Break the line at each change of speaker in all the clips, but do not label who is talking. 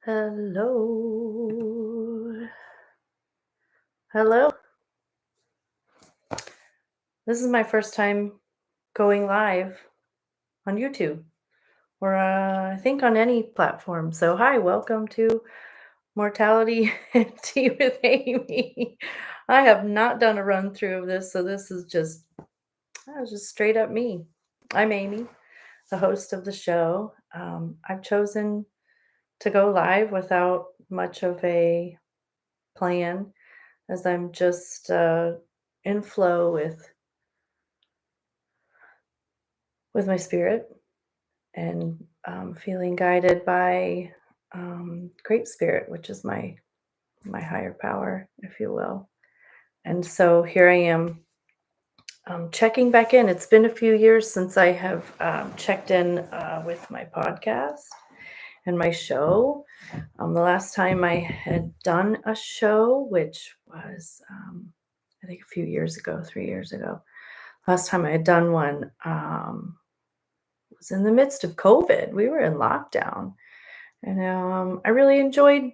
Hello. Hello. This is my first time going live on YouTube or I think on any platform. So, hi, welcome to Mortality and Tea with Amy. I have not done a run through of this, so this is just straight up me. I'm Amy, the host of the show. I've chosen to go live without much of a plan as I'm just in flow with my spirit and feeling guided by great spirit, which is my higher power, if you will. And so here I am checking back in. It's been a few years since I have checked in with my podcast and my show. The last time I had done a show, which was I think a few years ago, 3 years ago. Last time I had done one was in the midst of COVID. We were in lockdown, and I really enjoyed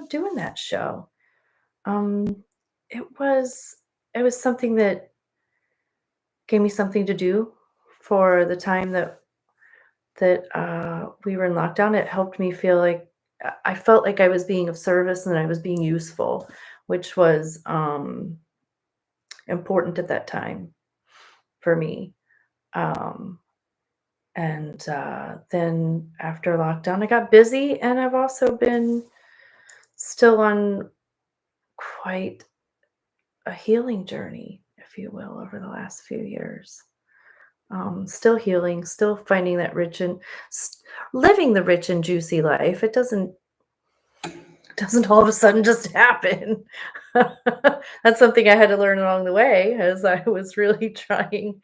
doing that show. Um, it was it was something that gave me something to do for the time that we were in lockdown. It helped me feel like I felt like I was being of service and I was being useful, which was important at that time for me. Um, And then after lockdown, I got busy, and I've also been still on quite a healing journey, if you will, over the last few years. Still healing, still finding that living the rich and juicy life. It doesn't all of a sudden just happen. That's something I had to learn along the way as I was really trying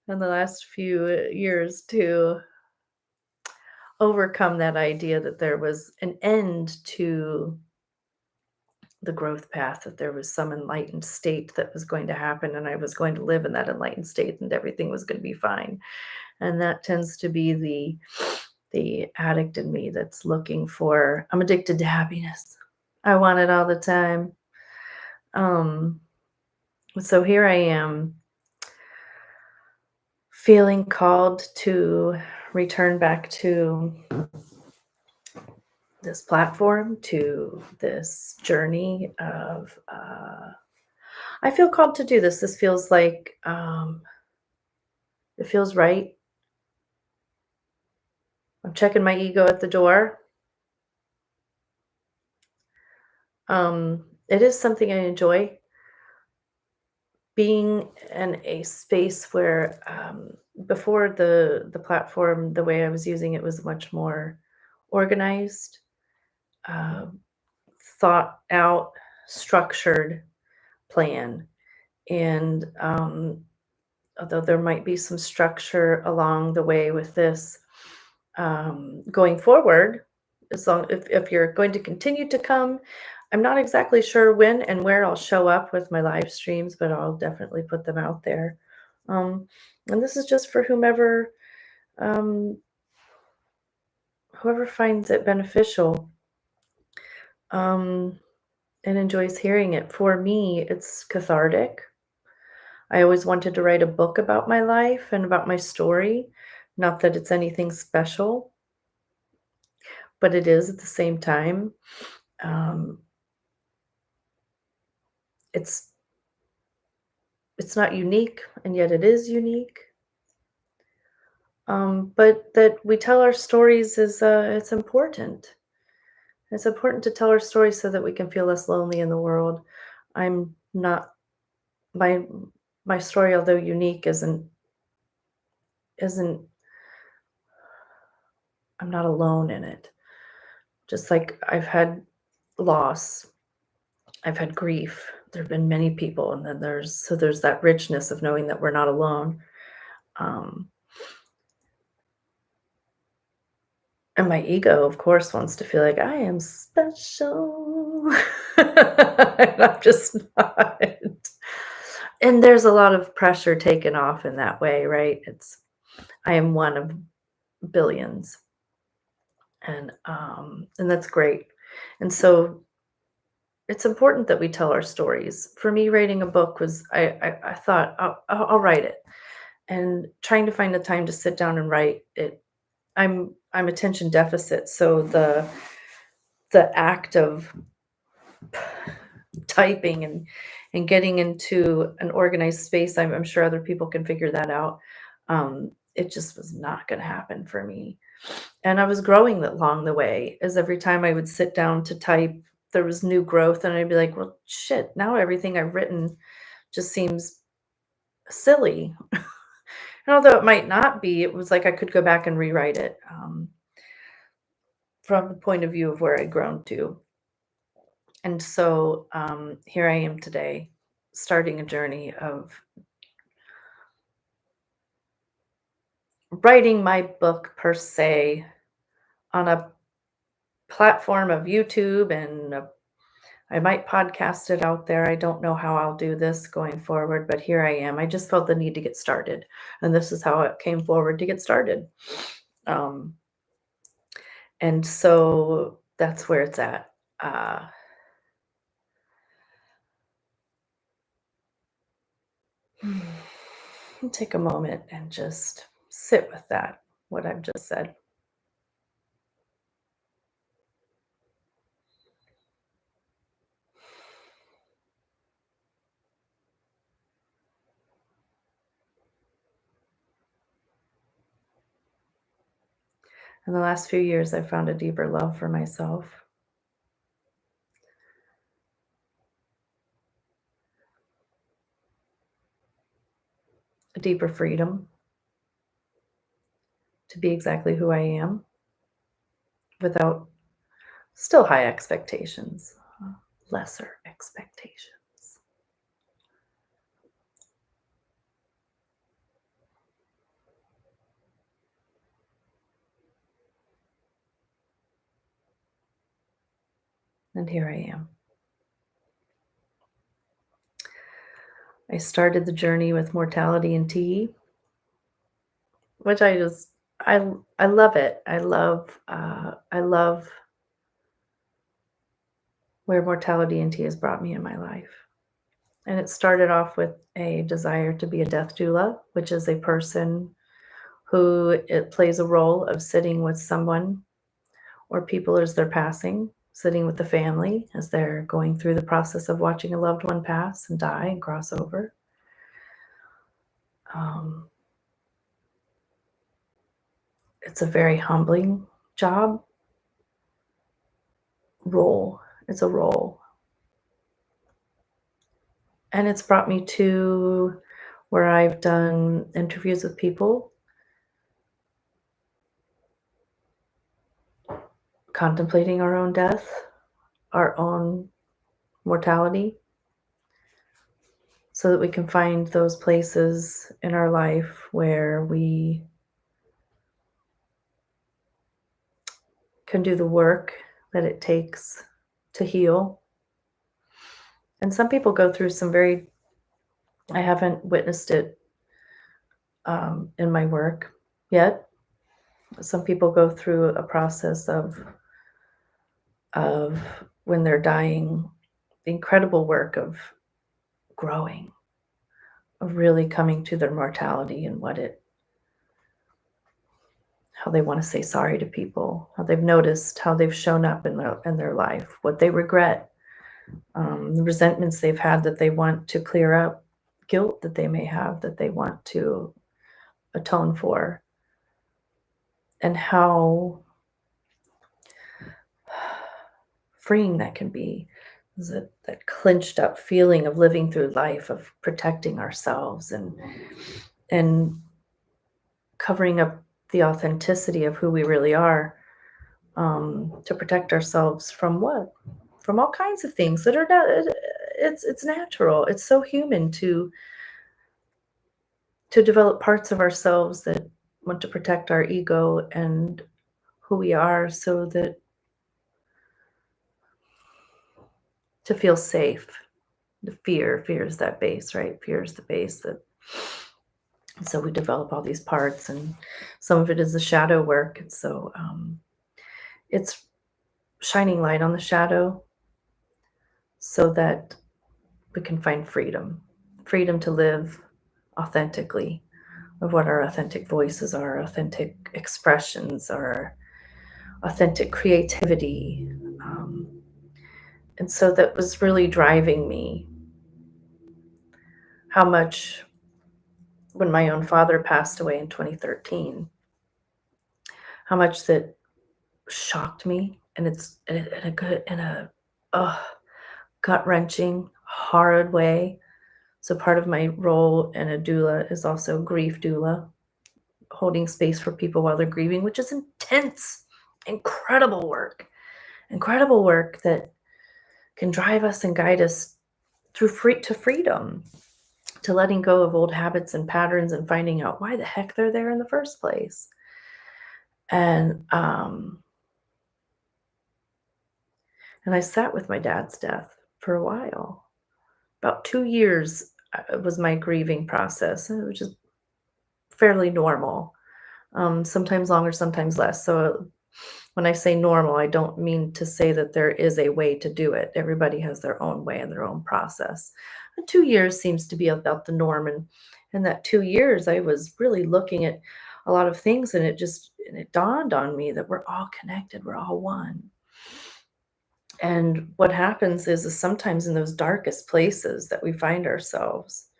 in the last few years to overcome that idea that there was an end to the growth path, that there was some enlightened state that was going to happen and I was going to live in that enlightened state and everything was going to be fine. And that tends to be the addict in me that's looking for I'm addicted to happiness. I want it all the time. Um so here I am feeling called to return back to this platform, to this journey of I feel called to do this. This feels like it feels right. I'm checking my ego at the door. It is something I enjoy being in a space where before the platform, the way I was using it was much more organized, uh, thought out, structured plan. And although there might be some structure along the way with this, going forward, as long if you're going to continue to come, I'm not exactly sure when and where I'll show up with my live streams, but I'll definitely put them out there. Um, and this is just for um, whoever finds it beneficial um, and enjoys hearing it. For me, it's cathartic. I always wanted to write a book about my life and about my story. Not that it's anything special, but it is at the same time. Um, it's it's not unique, and yet it is unique. But that we tell our stories is it's important. It's important to tell our stories so that we can feel less lonely in the world. I'm not my my story, although unique, isn't I'm not alone in it. Just like I've had loss, I've had grief. There have been many people, and then there's that richness of knowing that we're not alone. Um, And my ego, of course, wants to feel like I am special. And I'm just not. And there's a lot of pressure taken off in that way, right? I am one of billions. and that's great. And so it's important that we tell our stories. For me, writing a book was I thought I'll write it, and trying to find the time to sit down and write it. I'm attention deficit, so the act of typing and getting into an organized space, I'm sure other people can figure that out. It just was not going to happen for me. And I was growing along the way, as every time I would sit down to type, there was new growth, and I'd be like, well, shit, now everything I've written just seems silly. And although it might not be, it was like I could go back and rewrite it from the point of view of where I'd grown to. And so here I am today, starting a journey of writing my book per se on a platform of YouTube, and I might podcast it out there. I don't know how I'll do this going forward, but here I am. I just felt the need to get started, and this is how it came forward to get started. Um, and so that's where it's at. Uh, take a moment and just sit with that, what I've just said. In the last few years, I've found a deeper love for myself, a deeper freedom to be exactly who I am without still high expectations, lesser expectations. And here I am. I started the journey with Mortality and Tea, which I love it. I love where Mortality and Tea has brought me in my life. And it started off with a desire to be a death doula, which is a person who it plays a role of sitting with someone or people as they're passing, sitting with the family as they're going through the process of watching a loved one pass and die and cross over. Um, it's a very humbling job, role. It's a role. And it's brought me to where I've done interviews with people contemplating our own death, our own mortality, so that we can find those places in our life where we can do the work that it takes to heal. And some people go through some very, I haven't witnessed it in my work yet. Some people go through a process of when they're dying, the incredible work of growing, of really coming to their mortality and how they want to say sorry to people, how they've noticed how they've shown up in their life, what they regret, the resentments they've had that they want to clear up, guilt that they may have that they want to atone for, and how freeing that can be. Is it that clenched up feeling of living through life, of protecting ourselves and covering up the authenticity of who we really are, to protect ourselves from what? From all kinds of things that are not. It's natural. It's so human to develop parts of ourselves that want to protect our ego and who we are, so that to feel safe. The fear is that base, right? Fear is the base that. So we develop all these parts, and some of it is the shadow work. And so It's shining light on the shadow so that we can find freedom. Freedom to live authentically, of what our authentic voices are, authentic expressions, our authentic creativity. And so that was really driving me. How much, when my own father passed away in 2013, how much that shocked me, and it's in a good, in a uh, gut wrenching, hard way. So part of my role in a doula is also grief doula, holding space for people while they're grieving, which is intense, incredible work. Incredible work that can drive us and guide us through freedom, to letting go of old habits and patterns and finding out why the heck they're there in the first place. And and I sat with my dad's death for a while. About 2 years was my grieving process, and it was just fairly normal. Sometimes longer, sometimes less. So when I say normal, I don't mean to say that there is a way to do it. Everybody has their own way and their own process. And 2 years seems to be about the norm. And in that 2 years, I was really looking at a lot of things, and it dawned on me that we're all connected, we're all one. And what happens is sometimes in those darkest places that we find ourselves,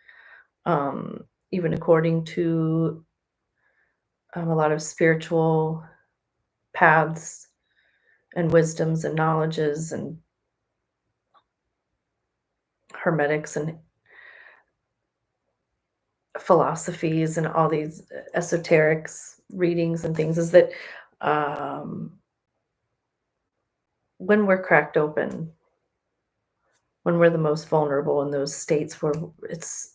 um, even according to a lot of spiritual paths and wisdoms and knowledges and hermetics and philosophies and all these esoterics readings and things, is that um, when we're cracked open, when we're the most vulnerable in those states where it's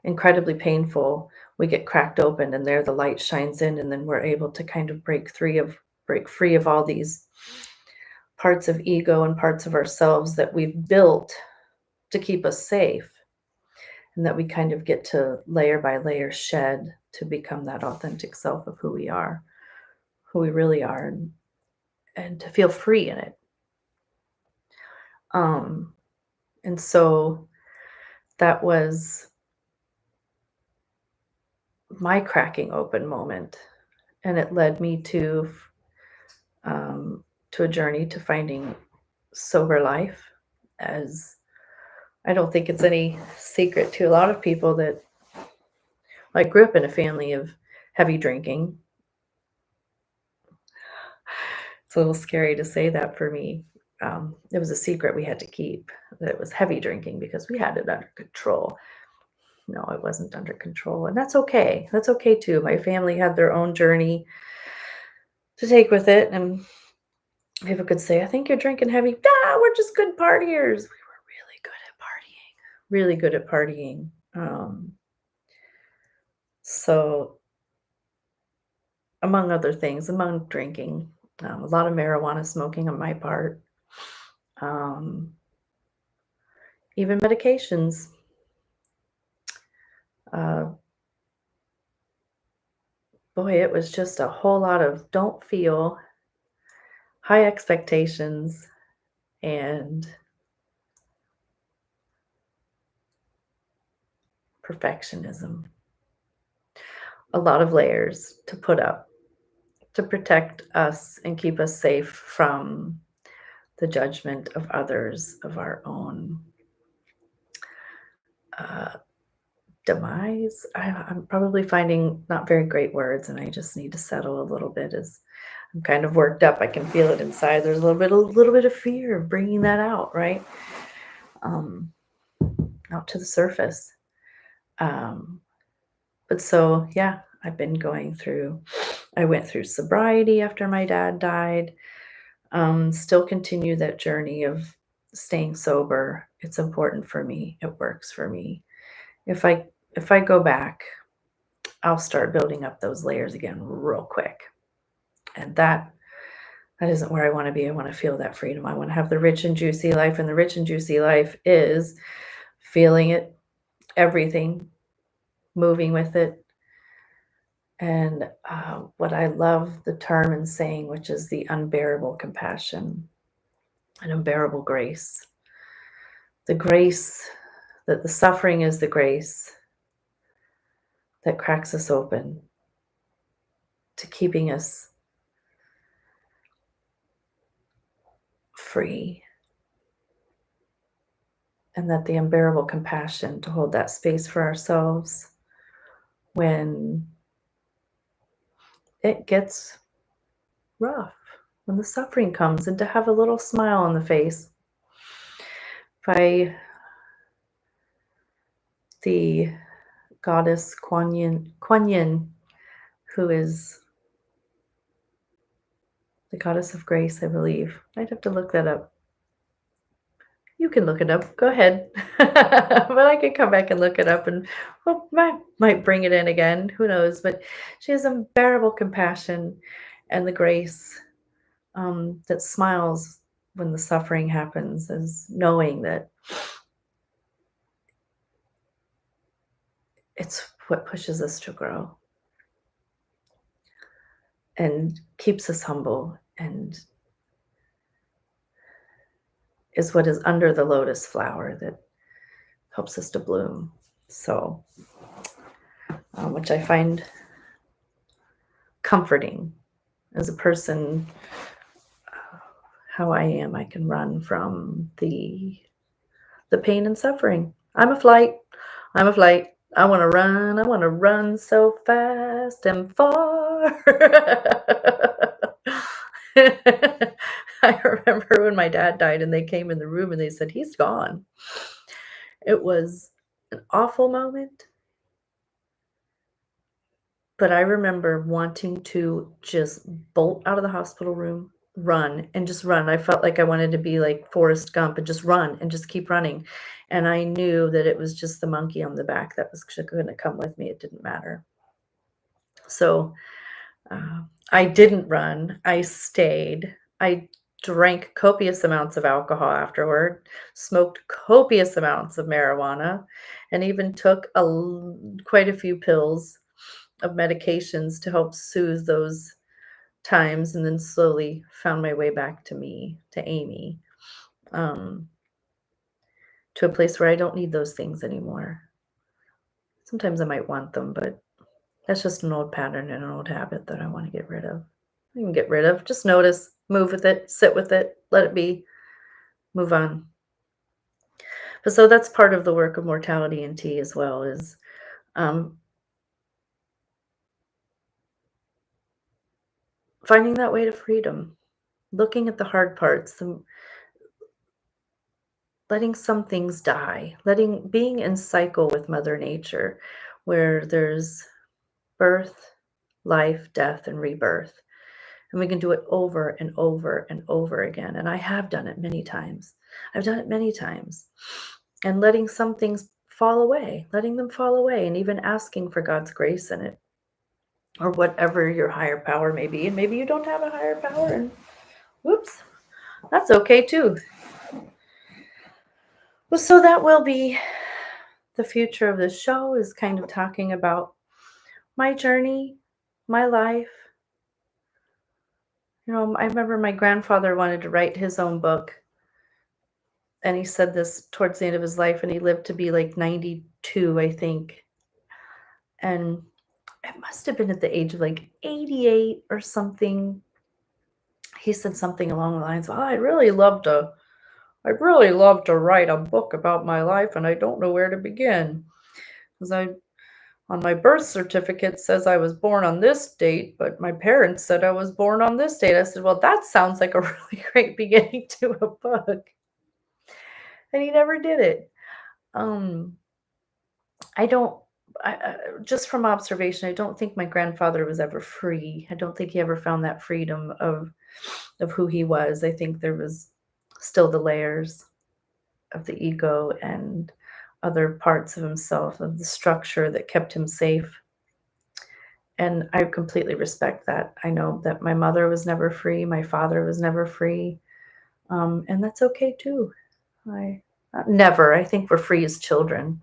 incredibly painful, we get cracked open, and there the light shines in, and then we're able to kind of break free of all these parts of ego and parts of ourselves that we've built to keep us safe, and that we kind of get to layer by layer shed to become that authentic self of who we are, who we really are, and to feel free in it. Um, and so that was my cracking open moment, and it led me um, to a journey to finding sober life. As I don't think it's any secret to a lot of people that I grew up in a family of heavy drinking. It's a little scary to say that for me. It was a secret we had to keep, that it was heavy drinking, because we had it under control. No, it wasn't under control, and that's okay. That's okay too. My family had their own journey to take with it, and people could say, "I think you're drinking heavy." Ah, we're just good partiers. We were really good at partying. Really good at partying. So among other things, among drinking, a lot of marijuana smoking on my part, um, even medications. Uh, Boy, it was just a whole lot of don't feel, high expectations, and perfectionism. A lot of layers to put up to protect us and keep us safe from the judgment of others, of our own uh, demise. I'm probably finding not very great words, and I just need to settle a little bit. As I'm kind of worked up, I can feel it inside. There's a little bit of fear of bringing that out, right? Um, Out to the surface. Um, but so, yeah, I've been going through. I went through sobriety after my dad died. Still continue that journey of staying sober. It's important for me. It works for me. If I if I go back, I'll start building up those layers again real quick. And that isn't where I want to be. I want to feel that freedom. I want to have the rich and juicy life, and the rich and juicy life is feeling it, everything, moving with it, and what I love the term and saying, which is the unbearable compassion and unbearable grace. The grace that the suffering is the grace that cracks us open to keeping us free, and that the unbearable compassion to hold that space for ourselves when it gets rough, when the suffering comes, and to have a little smile on the face. By the goddess Kuan Yin, who is the goddess of grace, I believe. I'd have to look that up. You can look it up. Go ahead. But I can come back and look it up and well, might bring it in again. Who knows? But she has unbearable compassion and the grace that smiles when the suffering happens, is knowing that it's what pushes us to grow and keeps us humble and is what is under the lotus flower that helps us to bloom. So, which I find comforting as a person. How I am, I can run from the pain and suffering. I'm a flight. I'm a flight. I want to run. I want to run so fast and far. I remember when my dad died and they came in the room and they said, he's gone. It was an awful moment, but I remember wanting to just bolt out of the hospital room, run, and just run. I felt like I wanted to be like Forrest Gump and just run and just keep running. And I knew that it was just the monkey on the back that was going to come with me. It didn't matter. So uh, I didn't run. I stayed. I drank copious amounts of alcohol afterward, smoked copious amounts of marijuana, and even took quite a few pills of medications to help soothe those times, and then slowly found my way back to me, to Amy, um, to a place where I don't need those things anymore. Sometimes I might want them, but that's just an old pattern and an old habit that I want to get rid of. You can get rid of. Just notice, move with it, sit with it, let it be, move on. But so that's part of the work of Mortality and Tea as well, is um, finding that way to freedom, looking at the hard parts, letting some things die, being in cycle with Mother Nature, where there's birth, life, death, and rebirth. And we can do it over and over and over again. And I have done it many times. I've done it many times. And letting some things fall away, letting them fall away, and even asking for God's grace in it, or whatever your higher power may be. And maybe you don't have a higher power, and whoops, that's okay too. Well, so that will be the future of this show, is kind of talking about my journey, my life. I remember my grandfather wanted to write his own book, and he said this towards the end of his life, and he lived to be like 92, I think. And it must have been at the age of like 88 or something. He said something along the lines of, I'd really love to write a book about my life, and I don't know where to begin. Because on my birth certificate says I was born on this date, but my parents said I was born on this date. I said, well, that sounds like a really great beginning to a book. And he never did it. Um, I don't, just from observation, I don't think my grandfather was ever free. I don't think he ever found that freedom of who he was. I think there was still the layers of the ego and other parts of himself, of the structure that kept him safe. And I completely respect that. I know that my mother was never free, my father was never free, and that's okay too. I never. I think we're free as children.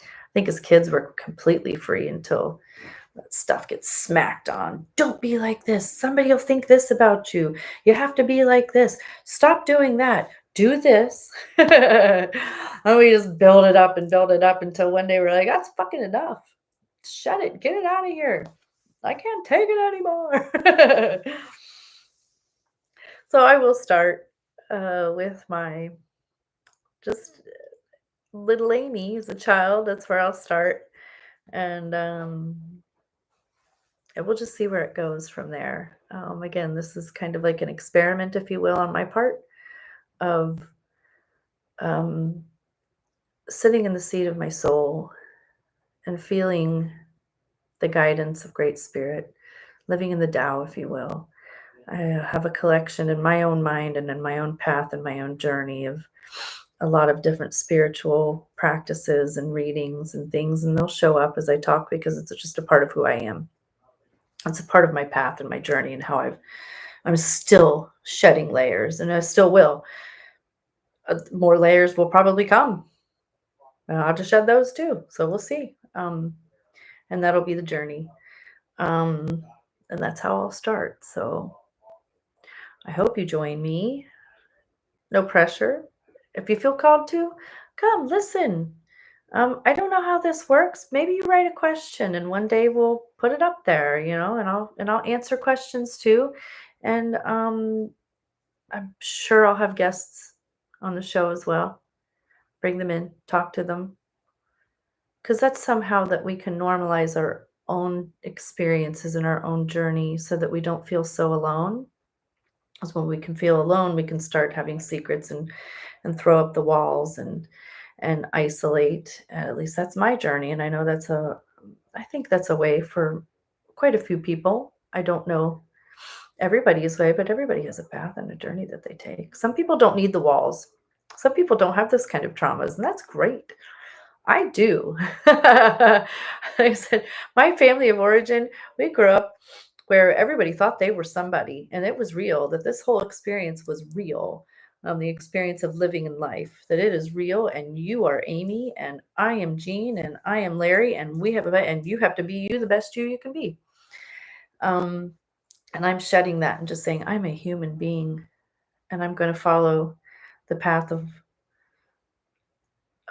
I think as kids we're completely free until That stuff gets smacked on. Don't be like this. Somebody will think this about you. You have to be like this. Stop doing that. Do this. And we just build it up until one day we're like, that's fucking enough. Shut it. Get it out of here. I can't take it anymore. So I will start with my just little Amy as a child. That's where I'll start. And we'll just see where it goes from there. Again, this is kind of like an experiment, if you will, on my part of um, sitting in the seat of my soul and feeling the guidance of Great Spirit, living in the Tao, if you will. I have a collection in my own mind and in my own path and my own journey of a lot of different spiritual practices and readings and things, and they'll show up as I talk because it's just a part of who I am. It's a part of my path and my journey and how I'm still shedding layers, and I still will. More layers will probably come. And I'll have to shed those too. So we'll see. And that'll be the journey. Um, and that's how I'll start. So I hope you join me. No pressure. If you feel called to, come listen. I don't know how this works. Maybe you write a question and one day we'll put it up there, and I'll answer questions too. And I'm sure I'll have guests on the show as well. Bring them in, talk to them, because that's somehow that we can normalize our own experiences and our own journey so that we don't feel so alone. Because when we can feel alone, we can start having secrets and throw up the walls and isolate. At least that's my journey, and I think that's a way for quite a few people. I don't know everybody's way, but everybody has a path and a journey that they take. Some people don't need the walls. Some people don't have this kind of traumas, and that's great. I do. Like I said, my family of origin, we grew up where everybody thought they were somebody, and it was real, that this whole experience was real. The experience of living in life, that it is real, and you are Amy, and I am Jean, and I am Larry, and and you have to be you, the best you can be. Um, and I'm shedding that and just saying, I'm a human being, and I'm going to follow the path of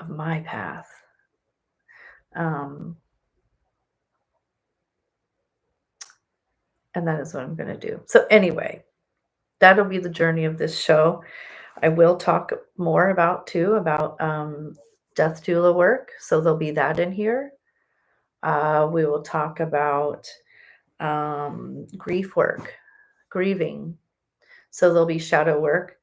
my path. Um, and that is what I'm going to do. So, anyway, that'll be the journey of this show. I will talk more about death doula work. So, there'll be that in here. We will talk about grief work, grieving. So, there'll be shadow work,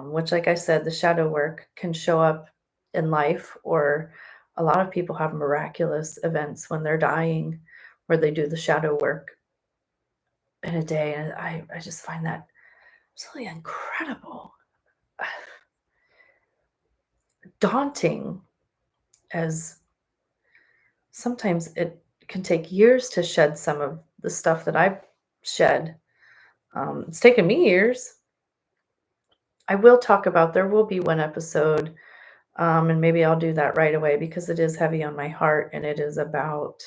which, like I said, the shadow work can show up in life, or a lot of people have miraculous events when they're dying where they do the shadow work in a day. And I just find that absolutely incredible, daunting, as sometimes it can take years to shed some of the stuff that I've shed. It's taken me years. I will talk about, there will be one episode, and maybe I'll do that right away because it is heavy on my heart, and it is about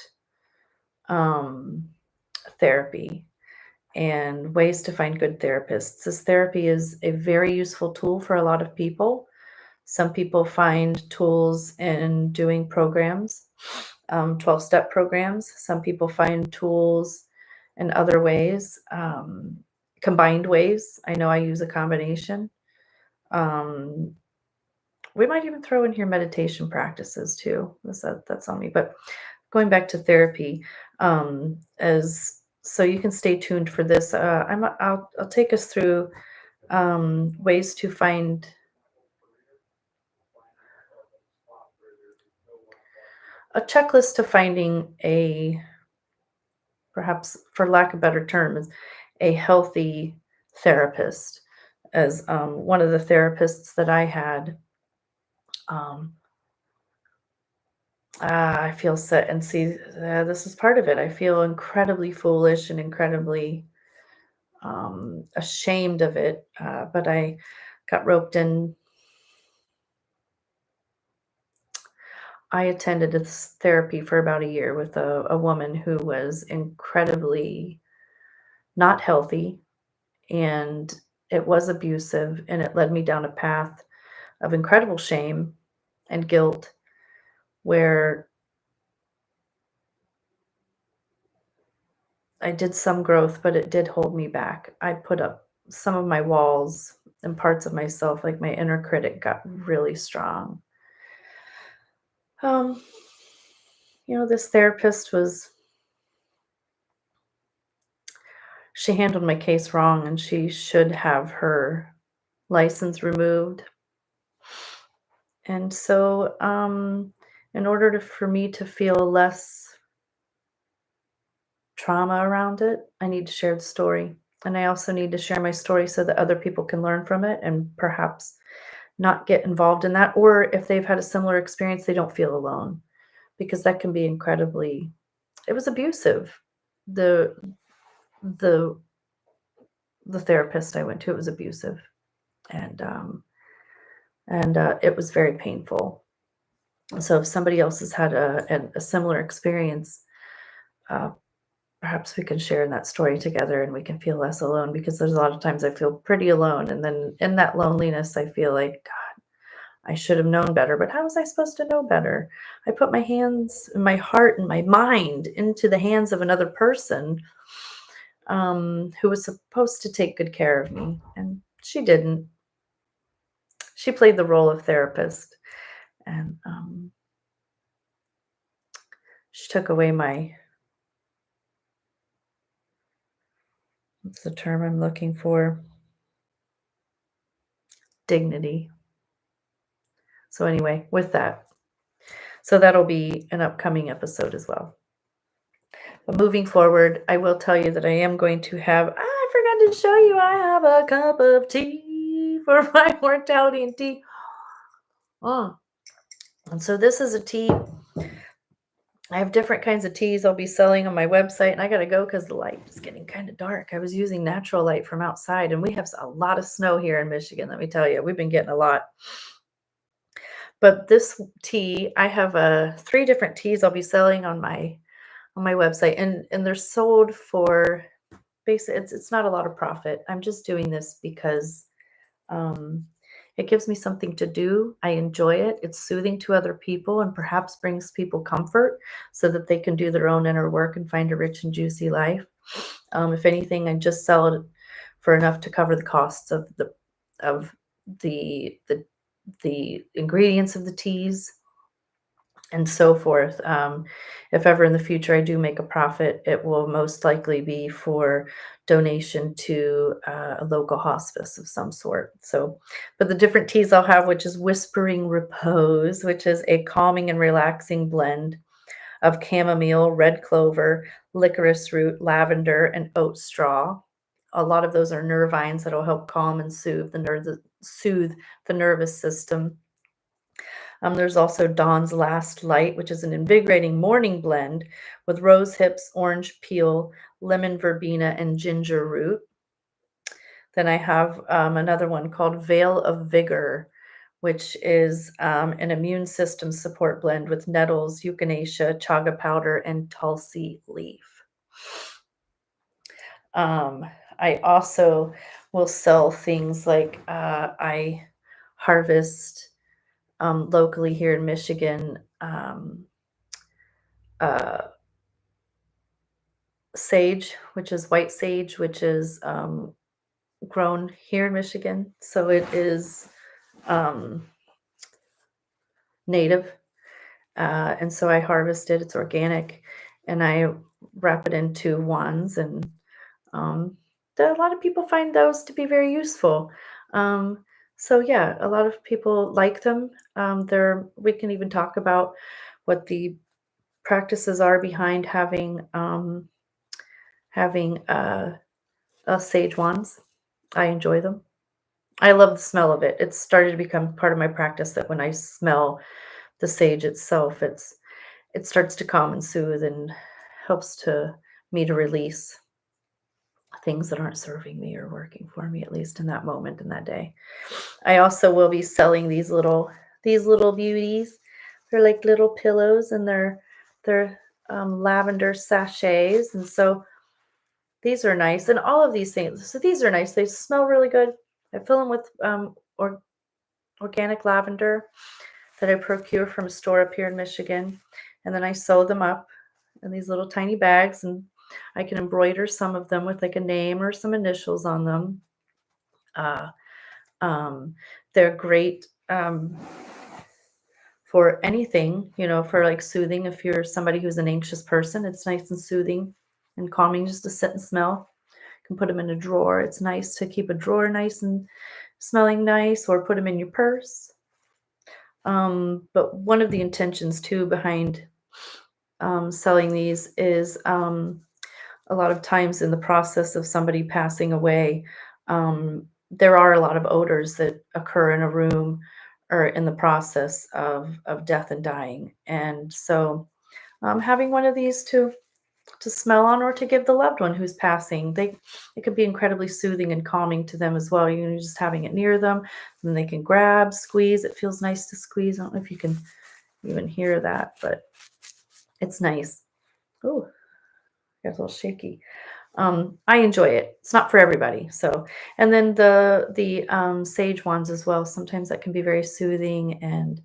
um, therapy and ways to find good therapists. This therapy is a very useful tool for a lot of people. Some people find tools in doing programs, 12-step programs. Some people find tools in other ways, combined ways. I know I use a combination. Um, we might even throw in here meditation practices too. That's on me. But going back to therapy, as so you can stay tuned for this. I'll take us through ways to find a checklist to finding a, perhaps for lack of better terms, a healthy therapist. As one of the therapists that I had, um, I feel set and see, this is part of it. I feel incredibly foolish and incredibly ashamed of it, but I got roped in. I attended this therapy for about a year with a woman who was incredibly not healthy, and it was abusive, and it led me down a path of incredible shame and guilt where I did some growth, but it did hold me back. I put up some of my walls and parts of myself, like my inner critic got really strong. Um, this therapist she handled my case wrong and she should have her license removed. And so, in order for me to feel less trauma around it, I need to share the story. And I also need to share my story so that other people can learn from it and perhaps not get involved in that. Or if they've had a similar experience, they don't feel alone because that can be incredibly, it was abusive. The, the, the therapist I went to, it was abusive. And, it was very painful. So if somebody else has had a similar experience, uh, perhaps we can share in that story together and we can feel less alone because there's a lot of times I feel pretty alone. And then in that loneliness, I feel like, God, I should have known better. But how was I supposed to know better? I put my hands and my heart and my mind into the hands of another person who was supposed to take good care of me. And she didn't. She played the role of therapist. And she took away my, what's the term I'm looking for? Dignity. So anyway, with that, so that'll be an upcoming episode as well. But moving forward, I will tell you that I am going to have, I forgot to show you, I have a cup of tea for my mortality and tea. Oh, and so this is a tea. I have different kinds of teas I'll be selling on my website, and I got to go because the light is getting kind of dark. I was using natural light from outside, and we have a lot of snow here in Michigan. Let me tell you, we've been getting a lot. But this tea, I have 3 different teas I'll be selling on my website, and they're sold for basically it's not a lot of profit. I'm just doing this because um, it gives me something to do. I enjoy it. It's soothing to other people and perhaps brings people comfort so that they can do their own inner work and find a rich and juicy life. If anything, I just sell it for enough to cover the costs of of the the the ingredients of the teas and so forth. If ever in the future I do make a profit, it will most likely be for donation to a local hospice of some sort. So, but the different teas I'll have, which is Whispering Repose, which is a calming and relaxing blend of chamomile, red clover, licorice root, lavender, and oat straw. A lot of those are nervines that'll help calm and soothe the nervous system. There's also Dawn's Last Light, which is an invigorating morning blend with rose hips, orange peel, lemon verbena, and ginger root. Then I have another one called Veil of Vigor, which is an immune system support blend with nettles, echinacea, chaga powder, and tulsi leaf. Um, I also will sell things like I harvest locally here in Michigan, uh, sage, which is white sage, which is grown here in Michigan. So it is um, native. And so I harvest it, it's organic, and I wrap it into wands. And um, a lot of people find those to be very useful. Um, so yeah, a lot of people like them. We can even talk about what the practices are behind having sage wands. I enjoy them. I love the smell of it. It's started to become part of my practice that when I smell the sage itself, it starts to calm and soothe and helps me to release things that aren't serving me or working for me, at least in that moment in that day. I also will be selling these little beauties. They're like little pillows, and they're lavender sachets, and so these are nice. And all of these things, so these are nice. They smell really good. I fill them with organic lavender that I procure from a store up here in Michigan, and then I sew them up in these little tiny bags, and I can embroider some of them with like a name or some initials on them. Uh, um, they're great for anything, for like soothing. If you're somebody who's an anxious person, it's nice and soothing and calming just to sit and smell. You can put them in a drawer. It's nice to keep a drawer nice and smelling nice, or put them in your purse. But one of the intentions too behind selling these is a lot of times in the process of somebody passing away, there are a lot of odors that occur in a room or in the process of death and dying. And so having one of these to smell on, or to give the loved one who's passing, it could be incredibly soothing and calming to them as well. Just having it near them, and they can grab, squeeze. It feels nice to squeeze. I don't know if you can even hear that, but it's nice. Oh, got a little shaky. I enjoy it. It's not for everybody. So, and then the sage ones as well. Sometimes that can be very soothing, and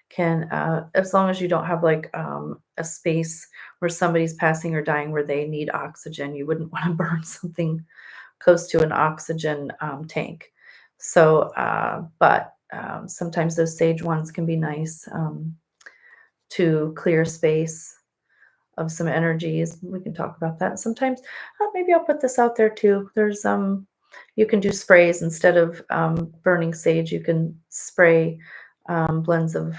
can, as long as you don't have like a space where somebody's passing or dying where they need oxygen, you wouldn't want to burn something close to an oxygen tank. So, but sometimes those sage ones can be nice to clear space of some energies. We can talk about that. Sometimes, maybe I'll put this out there too. There's you can do sprays instead of burning sage. You can spray blends of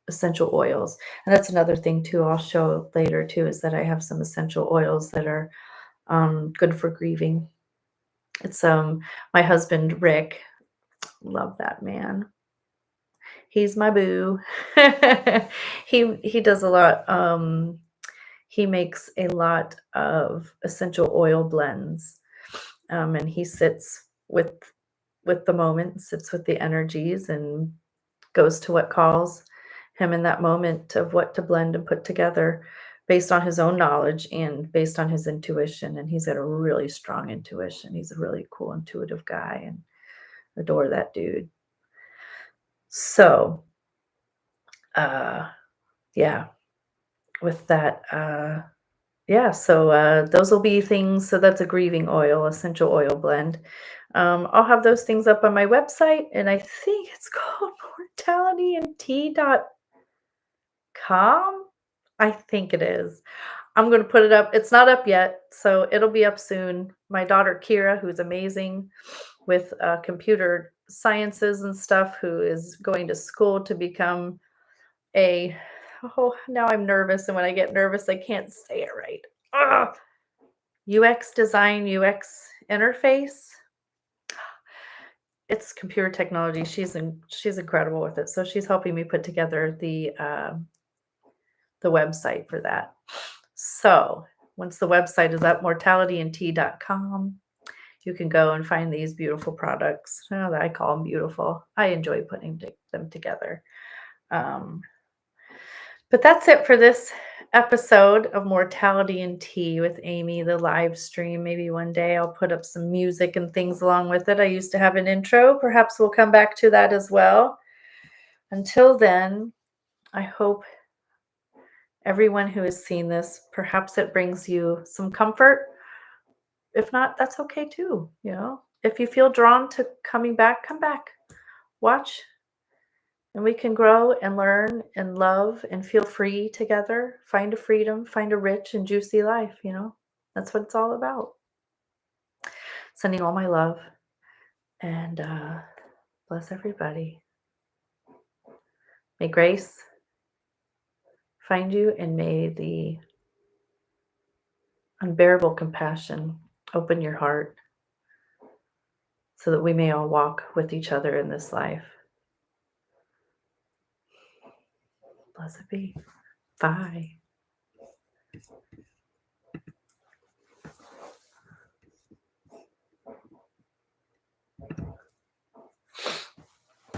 essential oils, and that's another thing too. I'll show later too, is that I have some essential oils that are good for grieving. It's my husband Rick. Love that man. He's my boo. He does a lot. He makes a lot of essential oil blends, and he sits with the moment, sits with the energies, and goes to what calls him in that moment of what to blend and put together based on his own knowledge and based on his intuition. And he's got a really strong intuition. He's a really cool, intuitive guy, and adore that dude. So, yeah, with that, yeah, so those will be things. So that's a grieving oil, essential oil blend. I'll have those things up on my website, and I think it's called mortalityandtea.com. I think it is. I'm going to put it up. It's not up yet, so it'll be up soon. My daughter Kira, who's amazing with computer sciences and stuff, who is going to school to become a, oh, now I'm nervous, and when I get nervous, I can't say it right. Ugh. UX design, UX interface. It's computer technology. She's incredible with it. So she's helping me put together the website for that. So once the website is up, mortalityandtea.com, you can go and find these beautiful products. I know that I call them beautiful. I enjoy putting them together. But that's it for this episode of Mortality and Tea with Amy, the live stream. Maybe one day I'll put up some music and things along with it. I used to have an intro. Perhaps we'll come back to that as well. Until then, I hope everyone who has seen this, perhaps it brings you some comfort. If not, that's okay too. If you feel drawn to coming back, come back. Watch, and we can grow and learn and love and feel free together. Find a freedom, find a rich and juicy life. That's what it's all about. Sending all my love, and bless everybody. May grace find you, and may the unbearable compassion open your heart, so that we may all walk with each other in this life. Blessed be. Bye.